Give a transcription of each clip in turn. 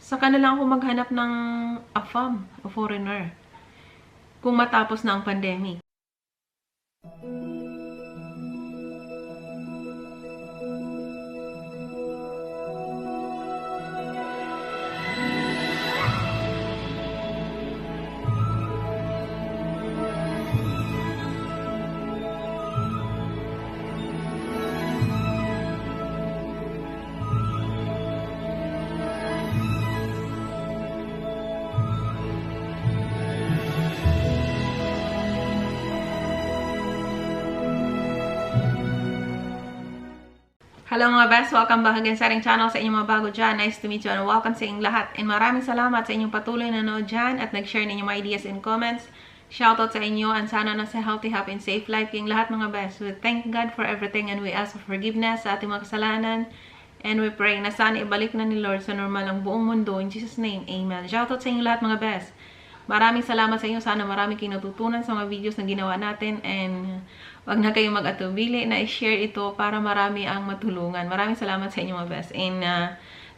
Saka na lang ako maghanap ng AFAM o foreigner kung matapos na ang pandemic. Hello mga best! Welcome back again sa ating channel. Sa inyong mga bago dyan, nice to meet you and welcome sa inyong lahat. And maraming salamat sa inyong patuloy na nanood dyan at nag-share na inyong ideas and comments. Shoutout sa inyo and sana nasa healthy, happy, and safe life kayong lahat mga best. We thank God for everything and we ask for forgiveness sa ating mga kasalanan. And we pray na sana ibalik na ni Lord sa normal ang buong mundo. In Jesus' name, Amen. Shoutout sa inyong lahat mga best. Maraming salamat sa inyo. Sana marami kayong natutunan sa mga videos na ginawa natin. And wag na kayong mag-atubili na i-share ito para marami ang matulungan. Maraming salamat sa inyo mga best. And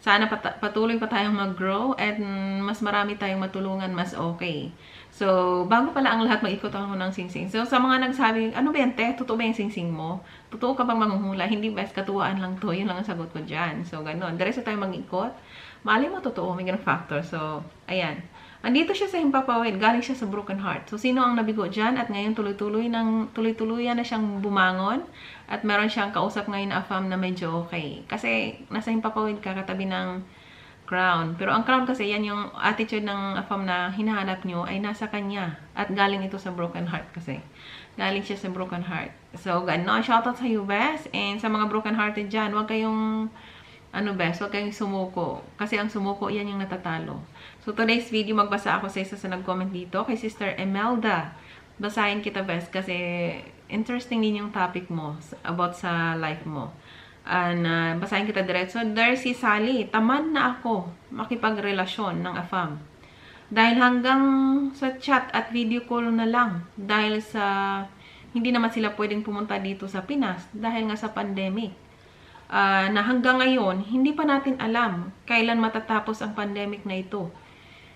sana patuloy pa tayong mag-grow at mas marami tayong matulungan, mas okay. So, bago pala ang lahat, mag-ikot ako ng singsing. So, sa mga nagsabi, ano ba yan, te? Totoo ba yung singsing mo? Totoo ka bang manghuhula? Hindi best, katuwaan lang to. Yun lang ang sagot ko dyan. So, ganun. Diretso tayo mag-ikot. Malay mo, totoo. May ganun factor. So, ayan. Andito siya sa Himpapawid, galing siya sa Broken Heart. So, sino ang nabigo dyan? At ngayon tuloy-tuloy na siyang bumangon. At meron siyang kausap ngayon na AFAM na medyo okay. Kasi nasa Himpapawid ka, katabi ng crown. Pero ang crown kasi, yan yung attitude ng AFAM na hinahanap nyo ay nasa kanya. At galing ito sa Broken Heart kasi. Galing siya sa Broken Heart. So, gano'n. Shoutout sa you, best. And sa mga broken hearted dyan, huwag kayong best, huwag kayong sumuko. Kasi ang sumuko, yan yung natatalo. So, today's video, magbasa ako sa isa sa nag-comment dito, kay Sister Emelda. Basahin kita, best, kasi interesting din yung topic mo, about sa life mo. And, basahin kita diretso. There si Sally, tamad na ako makipagrelasyon ng AFAM. Dahil hanggang sa chat at video call na lang. Dahil sa, hindi naman sila pwedeng pumunta dito sa Pinas, dahil nga sa pandemic. Na hanggang ngayon, hindi pa natin alam kailan matatapos ang pandemic na ito.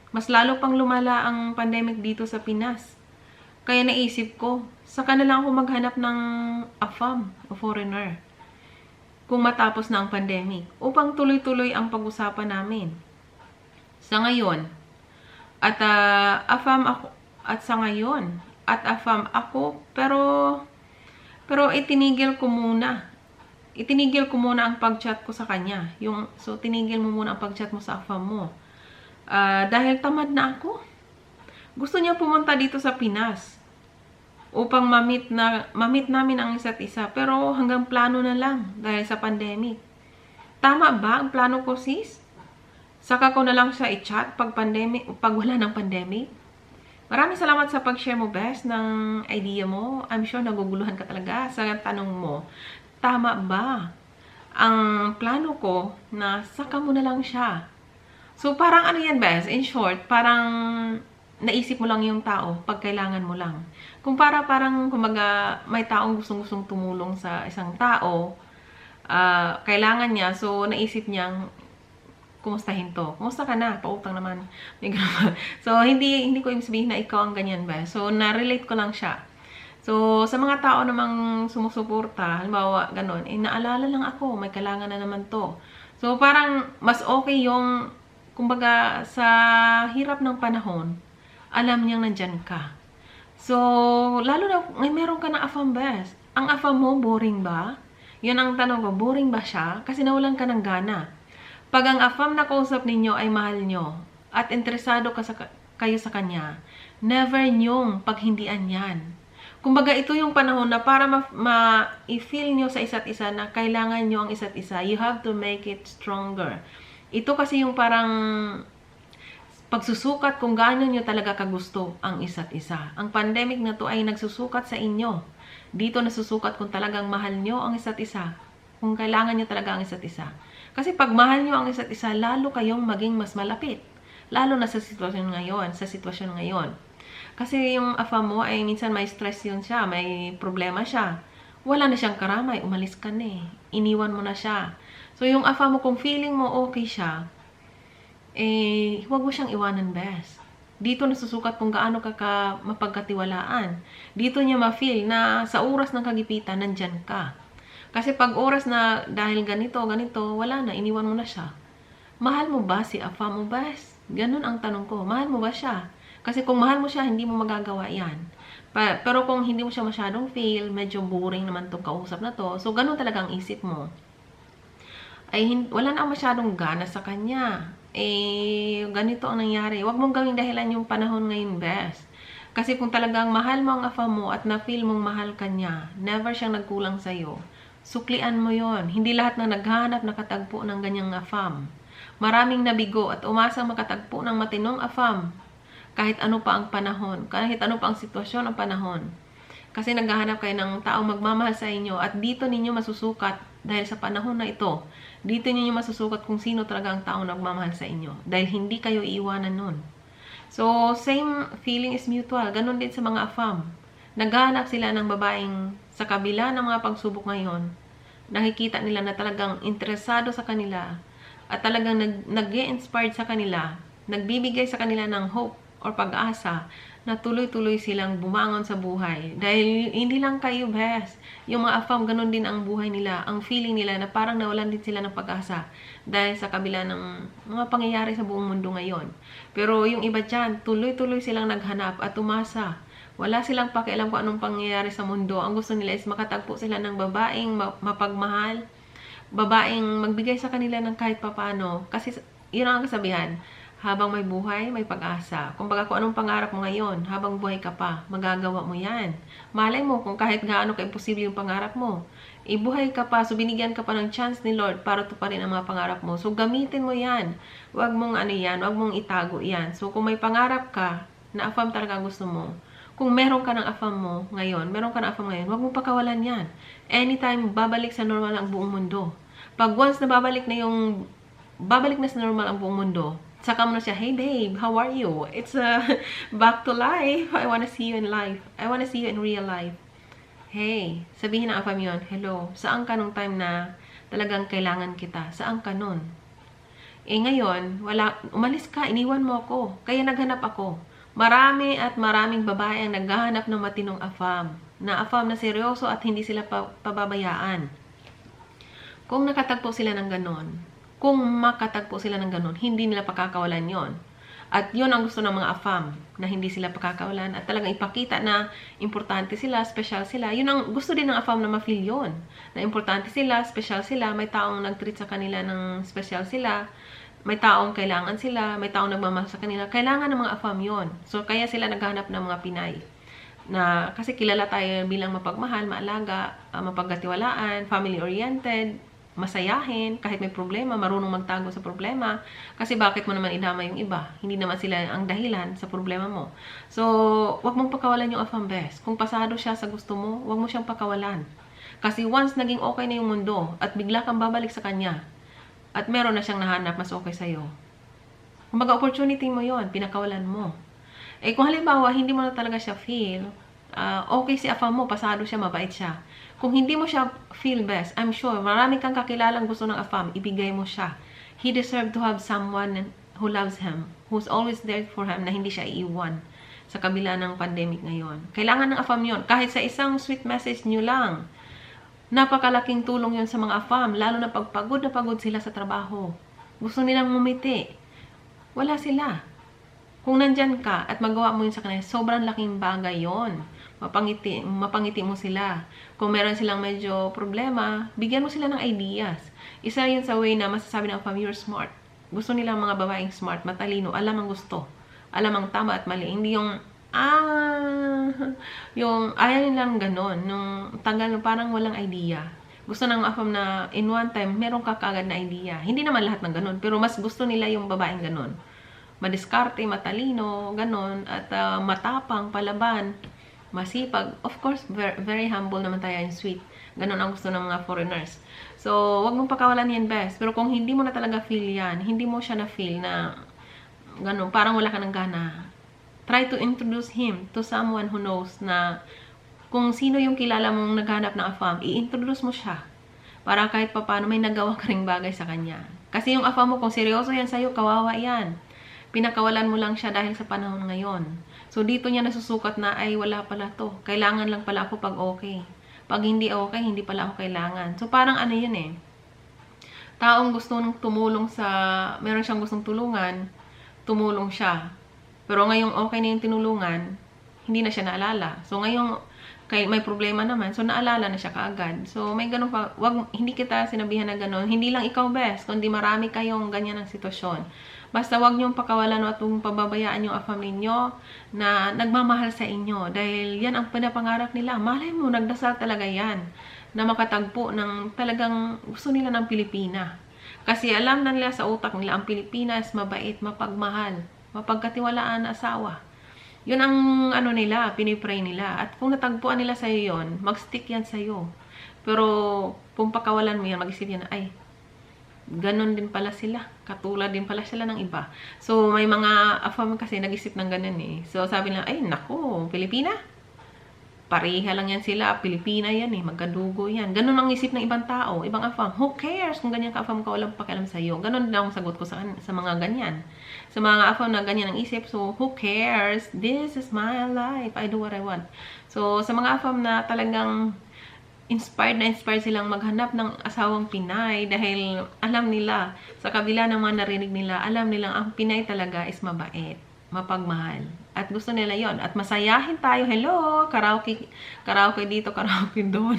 Mas lalo pang lumala ang pandemic dito sa Pinas. Kaya naisip ko, saka na lang ako maghanap ng AFAM o foreigner kung matapos na ang pandemic upang tuloy-tuloy ang pag-usapan namin. Sa ngayon, at AFAM ako, at sa ngayon, at AFAM ako, pero itinigil ko muna ang pag-chat ko sa kanya. So, tinigil mo muna ang pag-chat mo sa AFAM mo. Dahil tamad na ako. Gusto niya pumunta dito sa Pinas upang mamit namin ang isa't isa. Pero hanggang plano na lang dahil sa pandemic. Tama ba ang plano ko, sis? Saka ko na lang siya i-chat pag wala ng pandemic? Maraming salamat sa pag-share mo, best, ng idea mo. I'm sure naguguluhan ka talaga sa tanong mo. Tama ba ang plano ko na saka mo na lang siya? So, parang ano yan, best? In short, parang naisip mo lang yung tao pag kailangan mo lang. Parang, kumaga, may taong gustong tumulong sa isang tao, kailangan niya, so naisip niyang, kumustahin to? Kumusta ka na? Pautang naman. May ganun. So, hindi ko ibig sabihin na ikaw ang ganyan, best. So, na-relate ko lang siya. So, sa mga tao namang sumusuporta, halimbawa, ganun, naalala lang ako, may kailangan na naman to. So, parang, mas okay yung, kumbaga, sa hirap ng panahon, alam niyang nandyan ka. So, lalo na, meron ka ng AFAM, best. Ang AFAM mo, boring ba? Yun ang tanong ko, boring ba siya? Kasi nawalan ka ng gana. Pag ang AFAM na kausap ninyo ay mahal nyo, at interesado kayo sa kanya, never nyong paghindian yan. Kumbaga, ito yung panahon na para ma-feel nyo sa isa't isa na kailangan nyo ang isa't isa. You have to make it stronger. Ito kasi yung parang pagsusukat kung gaano nyo talaga kagusto ang isa't isa. Ang pandemic na to ay nagsusukat sa inyo. Dito nasusukat kung talagang mahal nyo ang isa't isa. Kung kailangan nyo talaga ang isa't isa. Kasi pag mahal nyo ang isa't isa, lalo kayong maging mas malapit. Lalo na sa sitwasyon ngayon. Kasi yung AFAM mo ay minsan may stress yun siya, may problema siya. Wala na siyang karamay, umalis ka na eh. Iniwan mo na siya. So yung AFAM mo, kung feeling mo okay siya, huwag mo siyang iwanan, best. Dito nasusukat kung gaano ka mapagkatiwalaan. Dito niya ma-feel na sa oras ng kagipitan, nandyan ka. Kasi pag oras na dahil ganito, wala na, iniwan mo na siya. Mahal mo ba si afam mo, best? Ganun ang tanong ko. Mahal mo ba siya? Kasi kung mahal mo siya, hindi mo magagawa yan. Pero kung hindi mo siya masyadong feel, medyo boring naman tong kausap na to. So, ganun talaga ang isip mo. Wala na masyadong gana sa kanya. Ganito ang nangyari. Huwag mong gawing dahilan yung panahon ngayon, best. Kasi kung talagang mahal mo ang afam mo at na-feel mong mahal kanya, never siyang nagkulang sa'yo. Suklian mo yon. Hindi lahat na naghahanap nakatagpo ng ganyang afam. Maraming nabigo at umasang makatagpo ng matinong afam. Kahit ano pa ang panahon, kahit ano pa ang sitwasyon ang panahon. Kasi naghahanap kayo ng taong magmamahal sa inyo at dito ninyo masusukat dahil sa panahon na ito. Dito ninyo masusukat kung sino talaga ang taong nagmamahal sa inyo. Dahil hindi kayo iiwanan nun. So, same feeling is mutual. Ganon din sa mga afam. Naghahanap sila ng babaeng sa kabila ng mga pagsubok ngayon. Nakikita nila na talagang interesado sa kanila at talagang nag-i-inspired sa kanila, nagbibigay sa kanila ng hope or pag-asa na tuloy-tuloy silang bumangon sa buhay. Dahil hindi lang kayo, best. Yung mga afam, ganun din ang buhay nila. Ang feeling nila na parang nawalan din sila ng pag-asa dahil sa kabila ng mga pangyayari sa buong mundo ngayon. Pero yung iba dyan, tuloy-tuloy silang naghanap at umasa. Wala silang pakialam kung anong pangyayari sa mundo. Ang gusto nila is makatagpo sila ng babaeng mapagmahal, babaeng magbigay sa kanila ng kahit papano. Kasi yun ang kasabihan, habang may buhay, may pag-asa. Kung baga kung anong pangarap mo ngayon, habang buhay ka pa, magagawa mo yan. Malay mo kung kahit gaano ka-imposible yung pangarap mo. Ibuhay ka pa, so binigyan ka pa ng chance ni Lord para tuparin ang mga pangarap mo. So gamitin mo yan. Huwag mong huwag mong itago yan. So kung may pangarap ka, na afam talaga gusto mo, kung meron ka ng afam mo ngayon, huwag mong pakawalan yan. Anytime, babalik sa normal ang buong mundo. Pag once na babalik na sa normal ang buong mundo, saka mo na siya, hey babe, how are you? It's back to life. I wanna see you in life. I wanna see you in real life. Hey, sabihin ng afam yun, hello, saan ka nung time na talagang kailangan kita? Saan ka nun? Ngayon, umalis ka, iniwan mo ako. Kaya naghanap ako. Marami at maraming babae ang naghahanap ng matinong afam. Na afam na seryoso at hindi sila pababayaan. Kung makatagpo sila ng ganon, hindi nila pakakawalan yon. At yun ang gusto ng mga afam, na hindi sila pakakawalan at talagang ipakita na importante sila, special sila. Yun ang gusto din ng afam na ma-feel yun. Na importante sila, special sila, may taong nag-treat sa kanila ng special sila, may taong kailangan sila, may taong nagmamahal sa kanila. Kailangan ng mga afam yon. So, kaya sila naghanap ng mga Pinay. Kasi kilala tayo bilang mapagmahal, maalaga, mapagkatiwalaan, family-oriented, masayahin, kahit may problema, marunong magtago sa problema. Kasi bakit mo naman idama yung iba? Hindi naman sila ang dahilan sa problema mo. So, wag mong pakawalan yung afam, best. Kung pasado siya sa gusto mo, wag mo siyang pakawalan. Kasi once naging okay na yung mundo at bigla kang babalik sa kanya, at meron na siyang nahanap, mas okay sa'yo. Kumbaga, opportunity mo yon, pinakawalan mo. Kung halimbawa, hindi mo na talaga siya feel, okay si afam mo, pasado siya, mabait siya. Kung hindi mo siya feel, best, I'm sure, marami kang kakilalang gusto ng afam, ibigay mo siya. He deserves to have someone who loves him, who's always there for him, na hindi siya iiwan sa kabila ng pandemic ngayon. Kailangan ng afam yon. Kahit sa isang sweet message nyo lang, napakalaking tulong yon sa mga afam, lalo na pag pagod na pagod sila sa trabaho. Gusto nilang ngumiti. Wala sila. Kung nandyan ka at magawa mo yun sa kanila, sobrang laking bagay yon. Mapangiti mo sila. Kung meron silang medyo problema, bigyan mo sila ng ideas. Isa yun sa way na masasabi ng afam, you're smart. Gusto nilang mga babaeng smart, matalino, alam ang gusto. Alam ang tama at mali. Hindi yung ayaw nilang ganon, nung tagal parang walang idea. Gusto ng afam na in one time, meron ka kagad na idea. Hindi naman lahat ng ganon, pero mas gusto nila yung babaeng ganon. Madiskarte, matalino, ganon, at matapang, palaban, masipag. Of course, very humble naman tayo and sweet. Ganon ang gusto ng mga foreigners. So, wag mong pakawalan yan, best. Pero kung hindi mo na talaga feel yan, hindi mo siya na feel na ganon, parang wala ka ng gana, try to introduce him to someone who knows na kung sino yung kilala mong naghanap ng afam, i-introduce mo siya. Para kahit paano may nagawa ka ring bagay sa kanya. Kasi yung afa mo, kung seryoso yan sa'yo, kawawa yan. Pinakawalan mo lang siya dahil sa panahon ngayon. So, dito niya nasusukat na, ay, wala pala to. Kailangan lang pala ako pag okay. Pag hindi okay, hindi pala ako kailangan. So, parang ano yun eh. Taong gusto nung tumulong meron siyang gustong tulungan, tumulong siya. Pero ngayong okay na yung tinulungan, hindi na siya naalala. So, ngayong may problema naman, so naalala na siya kaagad. So, may ganun pa, hindi kita sinabihan na ganun. Hindi lang ikaw best, kundi marami kayong ganyan ng sitwasyon. Basta wag niyong pakawalan at pababayaan yung afam ninyo na nagmamahal sa inyo. Dahil yan ang pinapangarap nila. Malay mo, nagdasal talaga yan na makatagpo ng talagang gusto nila ng Pilipina. Kasi alam na nila sa utak nila, ang Pilipinas mabait, mapagmahal, mapagkatiwalaan na asawa. Yun ang ano nila, pinipray nila. At kung natagpuan nila sa'yo yun, mag-stick yan sa'yo. Pero kung pakawalan mo yan, mag-isip yan, ay, ganon din pala sila. Katulad din pala sila ng iba. So, may mga afam kasi nag-isip ng ganon eh. So, sabi nila, ay, naku, Pilipina? Pareha lang yan sila. Pilipina yan eh. Magkadugo yan. Ganon ang isip ng ibang tao. Ibang afam. Who cares kung ganyan ka-afam ka? Walang pakialam sa'yo. Ganon din ang sagot ko sa mga ganyan. Sa mga afam na ganyan ang isip. So, who cares? This is my life. I do what I want. So, sa mga afam na talagang inspired silang maghanap ng asawang Pinay dahil alam nila, sa kabila ng mga narinig nila, alam nilang ang Pinay talaga is mabait, mapagmahal. At gusto nila yon. At masayahin tayo. Hello! Karaoke dito, karaoke doon.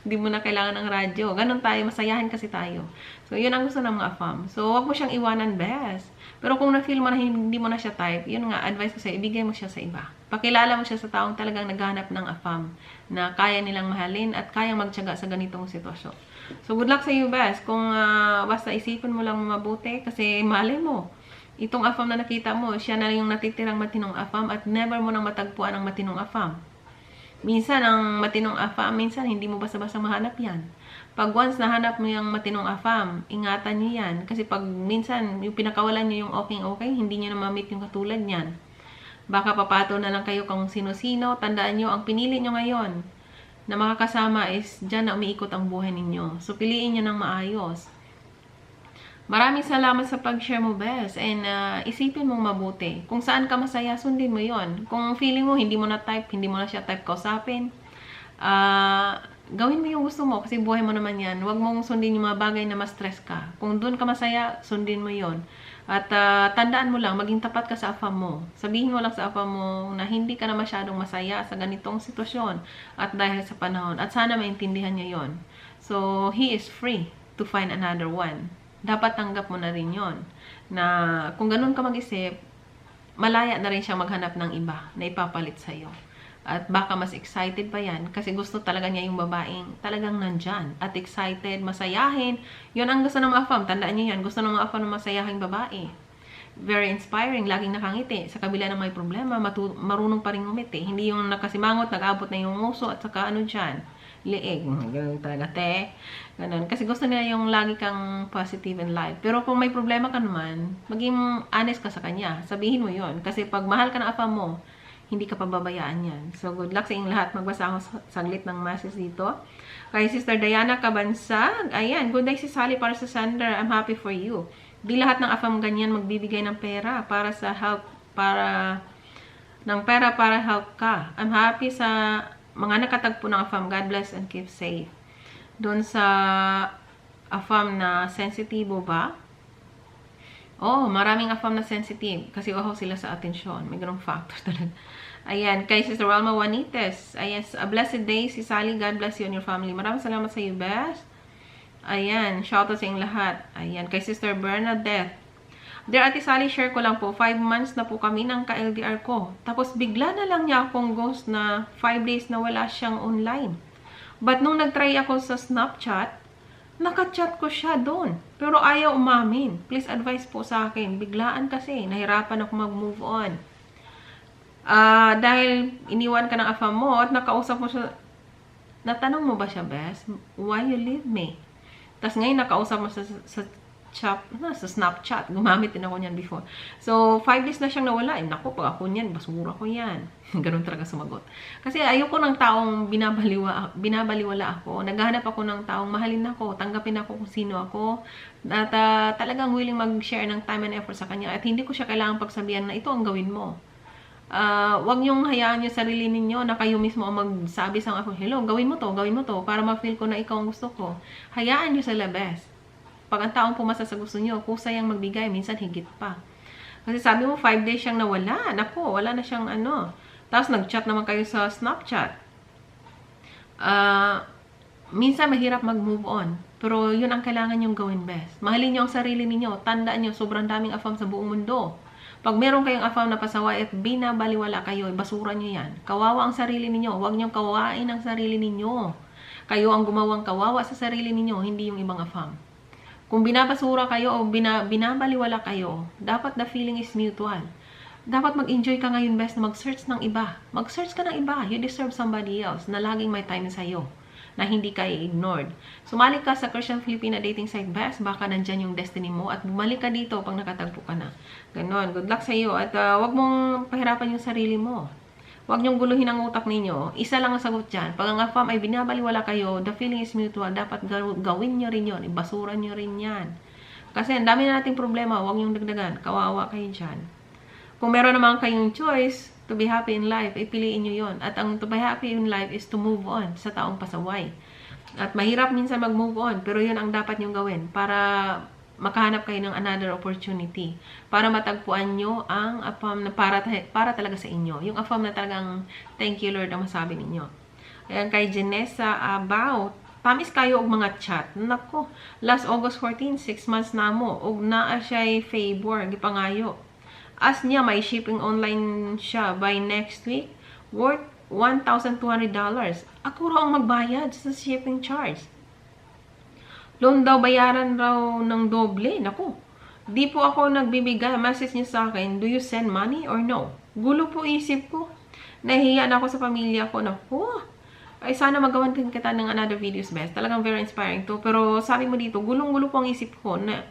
Hindi mo na kailangan ng radyo. Ganon tayo. Masayahin kasi tayo. So, yun ang gusto ng mga afam. So, wag mo siyang iwanan best. Pero kung na-feel mo na hindi mo na siya type, yun nga, advice ko sa'yo, ibigay mo siya sa iba. Pakilala mo siya sa taong talagang naghahanap ng afam na kaya nilang mahalin at kaya magtiyaga sa ganitong sitwasyon. So, good luck sa iyo, best. Kung basta isipin mo lang mabuti kasi malay mo, itong afam na nakita mo, siya na yung natitirang matinong afam at never mo nang matagpuan ang matinong afam. Minsan, ang matinong afam, minsan hindi mo basta-basta mahanap yan. Pag once nahanap mo yung matinong afam, ingatan niyo yan. Kasi pag minsan, yung pinakawalan niyo yung okay, hindi niyo na ma-meet yung katulad niyan. Baka papato na lang kayo kung sino-sino. Tandaan niyo, ang pinili niyo ngayon na makakasama is dyan na umiikot ang buhay ninyo. So, piliin niyo ng maayos. Maraming salamat sa pag-share mo, best. And isipin mong mabuti. Kung saan ka masaya, sundin mo yon. Kung feeling mo, hindi mo na siya type kausapin, gawin mo yung gusto mo kasi buhay mo naman yan. Huwag mong sundin yung mga bagay na ma-stress ka. Kung doon ka masaya, sundin mo yon. At tandaan mo lang, maging tapat ka sa afam mo. Sabihin mo lang sa afam mo na hindi ka na masyadong masaya sa ganitong sitwasyon at dahil sa panahon. At sana maintindihan niya yon. So, he is free to find another one. Dapat tanggap mo na rin yon. Na kung ganun ka mag-isip, malaya na rin siya maghanap ng iba na ipapalit sa'yo. At baka mas excited pa yan kasi gusto talaga niya yung babaeng talagang nandyan. At excited, masayahin. Yun ang gusto ng mga afam. Tandaan niyo yan. Gusto ng mga afam ng masayahing babae. Very inspiring. Laging nakangiti. Sa kabila ng may problema, marunong pa rin ngumiti. Hindi yung nakasimangot, nag-abot na yung nguso at saka ano dyan. Liig. Ganun talaga, te. Ganun. Kasi gusto nila yung lagi kang positive in life. Pero kung may problema ka naman, maging honest ka sa kanya. Sabihin mo yon. Kasi pag mahal ka ng afam mo, hindi ka pababayaan yan. So, good luck sa inyong lahat. Magbasa ako saglit ng message dito. Kay Sister Diana Cabansag. Ayan, good day si Sally para sa sender. I'm happy for you. Di lahat ng afam ganyan magbibigay ng pera para sa help, para help ka. I'm happy sa mga nakatagpo ng afam. God bless and keep safe. Doon sa afam na sensitibo ba? Oh, maraming afam na sensitive. Kasi uhaw sila sa atensyon. May ganong factor talaga. Ayan, kay Sister Walma Juanites. Ayan, a blessed day si Sally. God bless you and your family. Maraming salamat sa iyo, best. Ayan, shoutout sa inyong lahat. Ayan, kay Sister Bernadette. Dear Ate Sally, share ko lang po. 5 months na po kami ng ka-LDR ko. Tapos bigla na lang niya akong ghost na 5 days na wala siyang online. But nung nag-try ako sa Snapchat, naka-chat ko siya doon. Pero ayaw umamin. Please advise po sa akin. Biglaan kasi. Nahirapan ako mag-move on. Dahil iniwan ka ng afam mo at nakausap mo siya. Natanong mo ba siya, best? Why you leave me? Tapos ngayon nakausap mo sa sa Snapchat. Gumamit din ako niyan before. So, 5 days na siyang nawala. Naku, pag ako niyan, basura ko yan. Ganun talaga sumagot. Kasi ayoko ng taong binabaliwala ako. Naghahanap ako ng taong mahalin ako, tanggapin ako kung sino ako, at talagang willing mag-share ng time and effort sa kanya. At hindi ko siya kailangang pagsabihan na ito ang gawin mo. Wag niyong hayaan yung sarili ninyo na kayo mismo ang magsabi sa ako, hello, gawin mo to, para ma-feel ko na ikaw ang gusto ko. Hayaan niyo sa labas. Pag ang taong pumasa sa gusto niyo, kusayang magbigay, minsan higit pa. Kasi sabi mo, 5 days siyang nawala. Naku, wala na siyang ano. Tapos nag-chat naman kayo sa Snapchat. Minsan mahirap mag-move on. Pero yun ang kailangan niyong gawin best. Mahalin niyo ang sarili niyo. Tandaan niyo, sobrang daming afam sa buong mundo. Pag meron kayong afam na pasaway at binabaliwala kayo, basura niyo yan. Kawawa ang sarili niyo. Huwag niyong kawain ang sarili niyo. Kayo ang gumawang kawawa sa sarili niyo, hindi yung ibang afam. Kung binabasura kayo o binabaliwala kayo, dapat the feeling is mutual. Dapat mag-enjoy ka ngayon best na mag-search ng iba. Mag-search ka ng iba. You deserve somebody else na laging may time sa'yo, na hindi ka ignored. Sumali ka sa Christian Filipina dating site best, baka nandyan yung destiny mo at bumalik ka dito pag nakatagpo ka na. Ganon. Good luck sa iyo at wag mong pahirapan yung sarili mo. Huwag niyong guluhin ang utak ninyo. Isa lang ang sagot dyan. Pag ang afam ay binabaliwala kayo, the feeling is mutual. Dapat gawin nyo rin yun. Ibasura nyo rin yan. Kasi ang dami na nating problema. Huwag niyong dagdagan. Kawawa kayo dyan. Kung meron naman kayong choice to be happy in life, ipiliin nyo yun. At ang to be happy in life is to move on sa taong pasaway. At mahirap minsan mag-move on. Pero yun ang dapat nyong gawin para makahanap kayo ng another opportunity para matagpuan nyo ang afam na para talaga sa inyo. Yung afam na talagang thank you Lord ang masabi ninyo. Ayan, kay Janessa about tamis kayo og mga chat. Nako, last August 14, 6 months na mo. Og naa siya'y favor, gipangayo. As niya, may shipping online siya by next week worth $1,200. Ako raw ang magbayad sa shipping charge. Loan daw, bayaran raw ng doble. Naku, di po ako nagbibigay. Message niya sa akin, do you send money or no? Gulo po isip ko. Nahihiya na ako sa pamilya ko. Naku, ay sana magawan din kita ng another videos best. Talagang very inspiring to. Pero sabi mo dito, gulong-gulo po ang isip ko na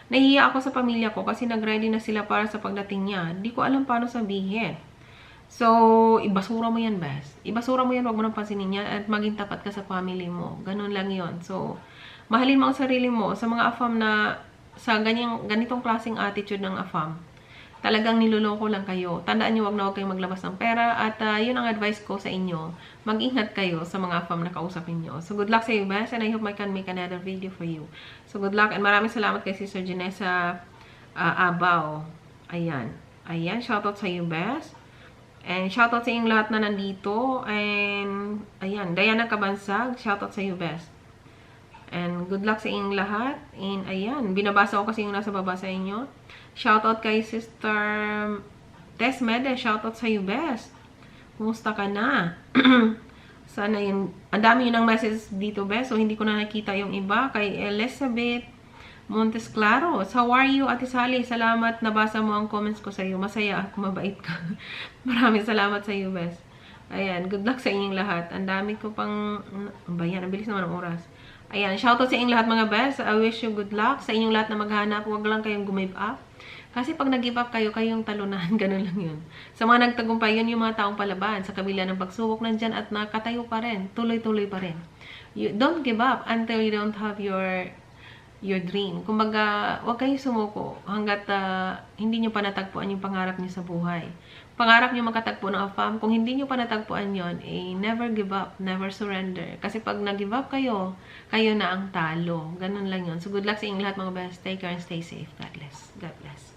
nahihiya ako sa pamilya ko kasi nag-ready na sila para sa pagdating niya. Di ko alam paano sabihin. So, ibasura mo yan best. Ibasura mo yan, wag mo nang pansinin yan at maging tapat ka sa family mo. Ganun lang yon. So, mahalin mo ang sarili mo sa mga afam na sa ganitong klaseng attitude ng afam. Talagang niloloko lang kayo. Tandaan niyo, wag na wag kayong maglabas ng pera at yun ang advice ko sa inyo. Mag-ingat kayo sa mga afam na kausapin niyo. So good luck sa iyo, best, and I hope I can make another video for you. So good luck and maraming salamat kay Sister Janessa Abaw. Ayan. Ayan, shoutout sa iyo, best. And shoutout sa inyong lahat na nandito. And ayan, Diana Cabansag, shoutout sa iyo, best. And good luck sa inyong lahat. And ayan, binabasa ko kasi yung nasa baba sa inyo. Shoutout kay Sister Tess Mede. Shoutout sa you, best. Kumusta ka na? Sana yun. Ang dami yun ang message dito, best. So, hindi ko na nakita yung iba. Kay Elizabeth Montes Claros. How are you, Ate Sally? Salamat. Nabasa mo ang comments ko sa iyo. Masaya ako. Mabait ka. Maraming salamat sa iyo, best. Ayan. Good luck sa inyong lahat. Ang dami ko pang... Bayan. Ang bilis naman ang oras. Ayan, shoutout sa inyong lahat mga best. I wish you good luck. Sa inyong lahat na maghanap, huwag lang kayong gumive up. Kasi pag nag-give up kayo, kayong talunan. Ganun lang yun. Sa mga nagtagumpay, yun yung mga taong palaban. Sa kabila ng pagsubok nandyan at nakatayo pa rin. Tuloy-tuloy pa rin. You don't give up until you don't have your dream. Kumbaga, huwag kayong sumuko hanggat hindi nyo pa natagpuan yung pangarap nyo sa buhay. Pangarap nyo makatagpo ng afam, kung hindi nyo pa natagpuan yon, never give up, never surrender. Kasi pag nag-give up kayo, kayo na ang talo. Ganun lang yun. So good luck sa inyong lahat mga best. Take care and stay safe. God bless. God bless.